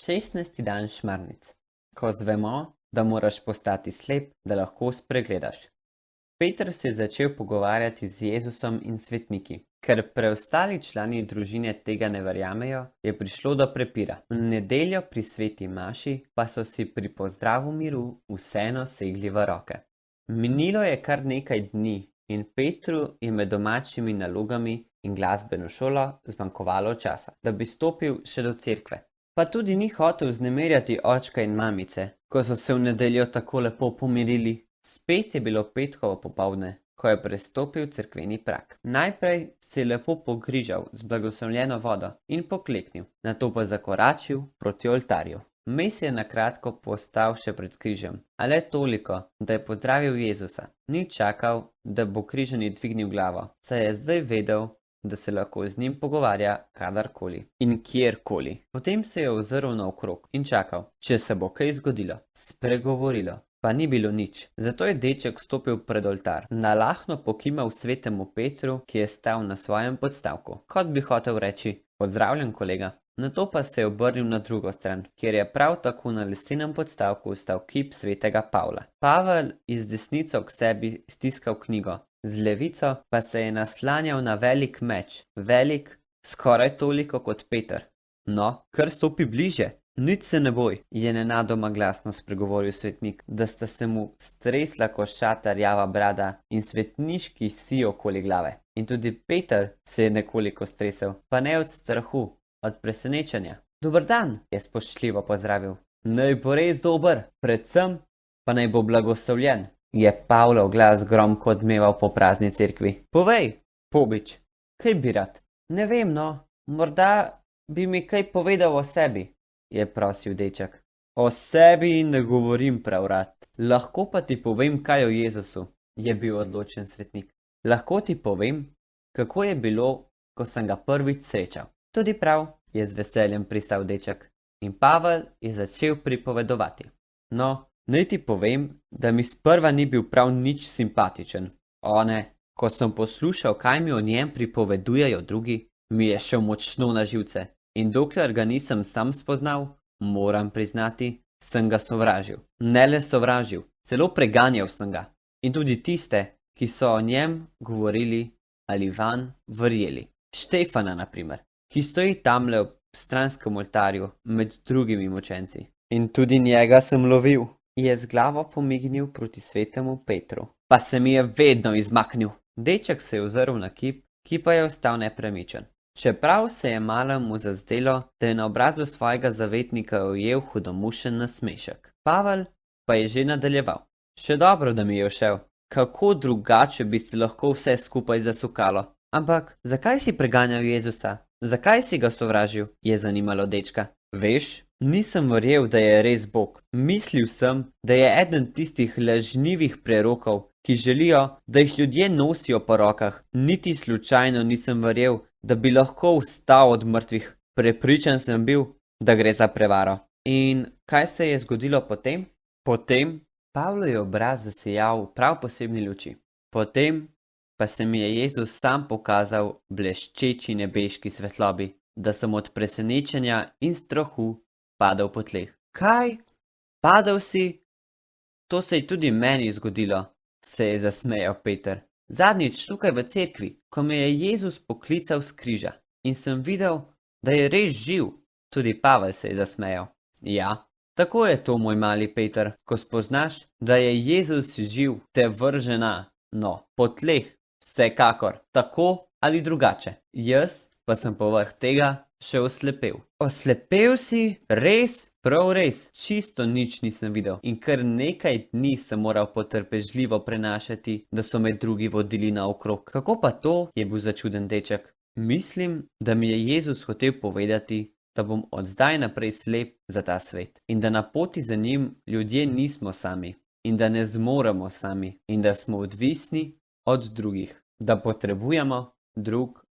16. dan šmarnic. Ko zvemo, da moraš postati slep, da lahko spregledaš. Peter se je začel pogovarjati z Jezusom in svetniki. Ker preostali člani družine tega ne verjamejo, je prišlo do prepira. V nedeljo pri sveti maši pa so si pri pozdravu miru vseeno segli v roke. Minilo je kar nekaj dni in Petru je med domačimi nalogami in glasbeno šolo zmanjkovalo časa, da bi stopil še do cerkve. Pa tudi ni hotel vznemirjati očka in mamice, ko so se v nedeljo tako lepo pomirili. Spet je bilo petkovo popoldne, ko je prestopil cerkveni prag. Najprej se je lepo pokrižal z blagoslovljeno vodo in pokleknil, nato pa zakoračil proti oltarju. Vmes je na kratko postal še pred križem, a le toliko, da je pozdravil Jezusa. Ni čakal, da bo križani dvignil glavo, saj je zdaj vedel, da se lahko z njim pogovarja kadarkoli in kjerkoli. Potem se je ozrl naokrog in čakal, če se bo kaj zgodilo, spregovorilo. Pa ni bilo nič. Zato je deček stopil pred oltar, nalahno pokimal svetemu Petru, ki je stal na svojem podstavku, kot bi hotel reči: pozdravljen, kolega. Nato pa se je obrnil na drugo stran, kjer je prav tako na lesenem podstavku stal kip svetega Pavla. Pavel je z desnico k sebi stiskal knjigo, z levico pa se je naslanjal na velik meč, velik skoraj toliko kot Peter. No, kar stopi bliže. Nič se ne boj, je nenadoma glasno spregovoril svetnik, da sta se mu stresla košata rjava brada in svetniški sij okoli glave. In tudi Peter se je nekoliko stresel, pa ne od strahu, od presenečenja. Dober dan, je spoštljivo pozdravil. Naj bo res dober, predvsem pa naj bo blagoslovljen, je Pavlov glas gromko odmeval po prazni cerkvi. Povej, pobič, kaj bi rad? Ne vem, no, morda bi mi kaj povedal o sebi, je prosil deček. O sebi ne govorim prav rad. Lahko pa ti povem kaj o Jezusu, je bil odločen svetnik. Lahko ti povem, kako je bilo, ko sem ga prvič srečal. Tudi prav, je z veseljem pristal deček. In Pavel je začel pripovedovati. No, naj ti povem, da mi sprva ni bil prav nič simpatičen. O ne, ko sem poslušal, kaj mi o njem pripovedujejo drugi, mi je šel močno na živce. In dokler ga nisem sam spoznal, moram priznati, sem ga sovražil. Ne le sovražil, celo preganjal sem ga. In tudi tiste, ki so o njem govorili ali vanj verjeli. Štefana, na primer, ki stoji tamle ob stranskem oltarju med drugimi mučenci. In tudi njega sem lovil, je z glavo pomignil proti svetemu Petru. Pa se mi je vedno izmaknil. Deček se je ozrl na kip, ki pa je ostal nepremičen. Čeprav se je malemu zazdelo, da je na obrazu svojega zavetnika ujel hudomušen nasmešek. Pavel pa je že nadaljeval. Še dobro, da mi je všel. Kako drugače bi se lahko vse skupaj zasukalo. Ampak zakaj si preganjal Jezusa? Zakaj si ga sovražil? Je zanimalo dečka. Veš, nisem verjel, da je res Bog. Mislil sem, da je eden tistih lažnivih prerokov, ki želijo, da jih ljudje nosijo po rokah. Niti slučajno nisem verjel, da bi lahko vstal od mrtvih. Prepričan sem bil, da gre za prevaro. In kaj se je zgodilo potem? Potem Pavlo je obraz zasijal v prav posebni luči. Potem pa se mi je Jezus sam pokazal bleščeči nebeški svetlobi, da sem od presenečenja in strahu padel po tleh. Kaj? Padel si? To se je tudi meni zgodilo, se je zasmejal Peter. Zadnjič tukaj v cerkvi, ko me je Jezus poklical s križa in sem videl, da je res živ. Tudi Pavel se je zasmejal. Ja, tako je to, moj mali Peter, ko spoznaš, da je Jezus živ, te vrže na, no, po tleh, vsekakor, tako ali drugače. Jaz pa sem povrh tega še oslepel. Oslepel si? Res? Prav res, čisto nič nisem videl in kar nekaj dni sem moral potrpežljivo prenašati, da so me drugi vodili naokrog. Kako pa to? Je bil začuden deček. Mislim, da mi je Jezus hotel povedati, da bom od zdaj naprej slep za ta svet in da na poti za njim ljudje nismo sami in da ne zmoremo sami in da smo odvisni od drugih, da potrebujemo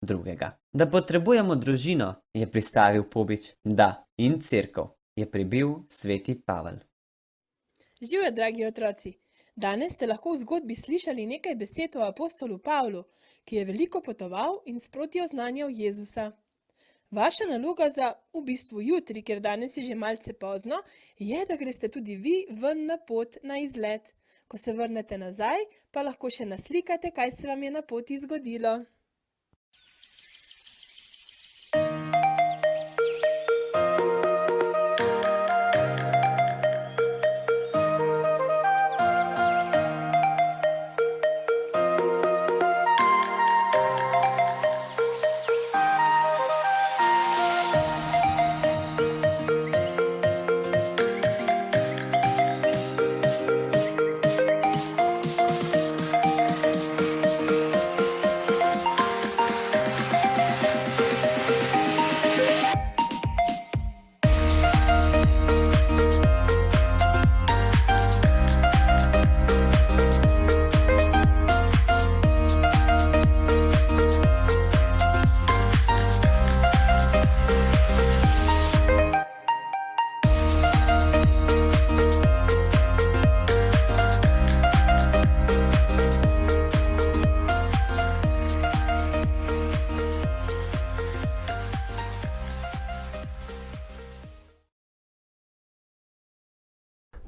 drugega. Da potrebujemo družino, je pristavil Pobič. Da, in cerkev, je pribil sveti Pavel. Živjo, dragi otroci! Danes ste lahko v zgodbi slišali nekaj besed o apostolu Pavlu, ki je veliko potoval in sproti oznanjal Jezusa. Vaša naloga za v bistvu jutri, ker danes je že malce pozno, je, da greste tudi vi ven na pot, na izlet. Ko se vrnete nazaj, pa lahko še naslikate, kaj se vam je na poti zgodilo.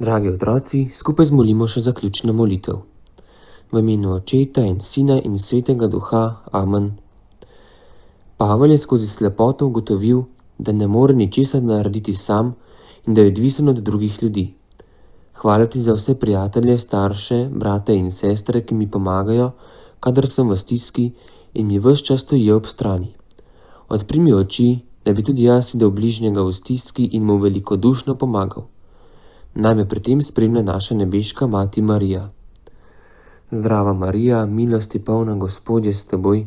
Dragi otroci, skupaj zmolimo še zaključno molitev. V imenu Očeta in Sina in Svetega Duha. Amen. Pavel je skozi slepoto ugotovil, da ne more ničesar narediti sam in da je odvisen od drugih ljudi. Hvala ti za vse prijatelje, starše, brate in sestre, ki mi pomagajo, kadar sem v stiski in mi ves čas stojijo ob strani. Odpri mi oči, da bi tudi jaz videl bližnjega v stiski in mu velikodušno pomagal. Naj me pri tem spremlja naša nebeška Mati Marija. Zdrava Marija, milosti polna, Gospod je s teboj,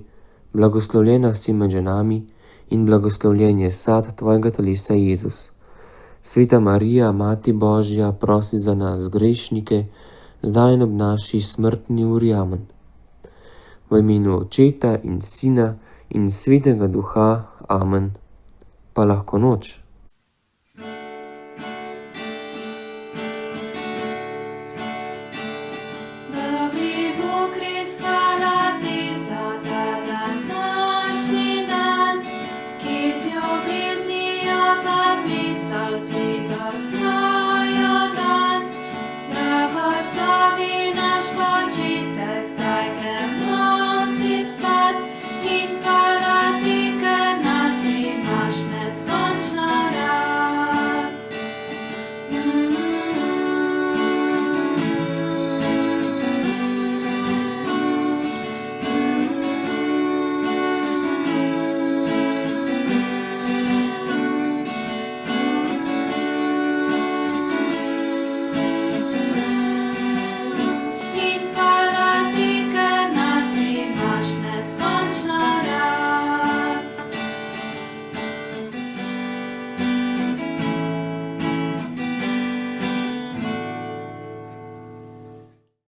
blagoslovljena si med ženami in blagoslovljen je sad tvojega telesa Jezus. Sveta Marija, Mati Božja, prosi za nas grešnike, zdaj in ob naši smrtni uri. Amen. V imenu Očeta in Sina in Svetega Duha. Amen. Pa lahko noč.